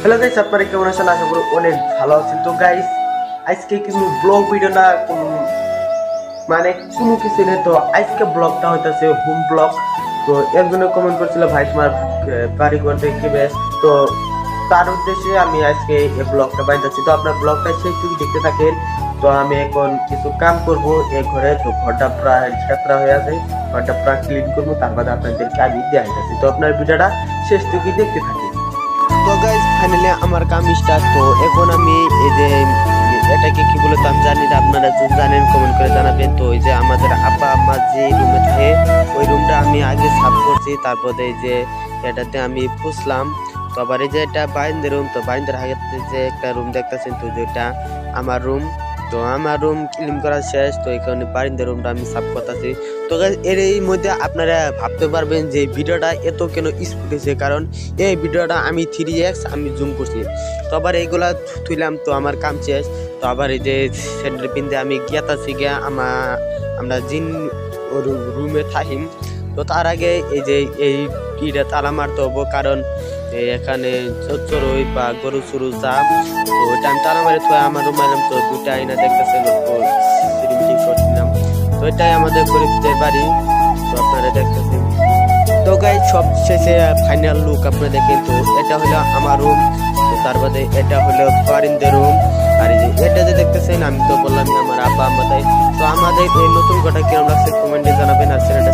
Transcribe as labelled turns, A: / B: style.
A: Hello guys, আপনারা কেমন আছেন? আশা করি অনেক ভালো আছেন। তো গাইস, আজকে কিন্তু ব্লগ ভিডিও না, মানে কোনো কিছু নেই। তো আজকে ব্লগটা হইতেছে হোম ব্লগ। তো একজনে কমেন্ট করছিল ভাই তোমার বাড়ি করতে কি বেশ। তো তার উদ্দেশ্যে আমি আজকে এই ব্লগটা বানাইতেছি। তো আপনার ব্লগটা সেই টুকু দেখতে থাকেন। তো আমি এখন কিছু কাম করব এই ঘরে। তো ঘরটা প্রায় ছেঁতরা হয়ে আছে, ঘরটা প্রায় ক্লিন করবো, তার বাদে আপনাদেরকে আমি দেখাইতেছি। তো আপনার ভিডিওটা শেষ টুকু দেখতে থাকেন। তো গাইস, ফাইনালি আমার কাম স্টার্ট। তো এখন আমি এই যে এটাকে কি বলে তো আমি জানি না, আপনারা যদি জানেন কমেন্ট করে জানাবেন। তো এই যে আমাদের আব্বা আম্মা যে রুমে থাকে ওই রুমটা আমি আগে সাফ করছি, তারপরে এই যে এটাতে আমি পুষলাম। তো আবার এই যে এটা বাইন্দের রুম, তো বাইন্দের আগে যে একটা রুম দেখতেছেন, তো যেটা আমার রুম। তো আমার রুম ক্লিন করা শেষ। তো এখানে বারিন্দার রুমটা আমি সাফ করতেছি। তো এর এই মধ্যে আপনারা ভাবতে পারবেন যে ভিডিওটা এত কেন স্পিড হয়েছে, কারণ এই ভিডিওটা আমি 3x আমি জুম করছি। তো আবার এইগুলা থুইলাম, তো আমার কাম শেষ। তো আবার এই যে স্যান্ডেল পিনতে আমি গিয়াতাছি গিয়া আমরা জিন রুমে থাকিম। তো তার আগে এই যে এইটা তালা মারতে হবো, কারণ এখানে চড়ই বা গরু চরু যা। তো ওইটা আমি তালা মারি থয়ে আমার রুম এলাম। তো দুইটা আইনা দেখতেছে করছিলাম। তো এটাই আমাদের গরিবদের বাড়ি, তো আপনারা দেখতেছেন। তো গাই সব শেষে ফাইনাল লুক আপনারা দেখেন। তো এটা হলো আমার রুম, তো তার বাদে এটা হলো বারিন্দের রুম। আর এই যে এটা যে দেখতেছেন, আমি তো বললাম আমার আব্বা আমাদের। তো আমাদের এই নতুন ঘরটা কিরকম লাগছে কমেন্টে জানাবেন। আর চ্যানেলটা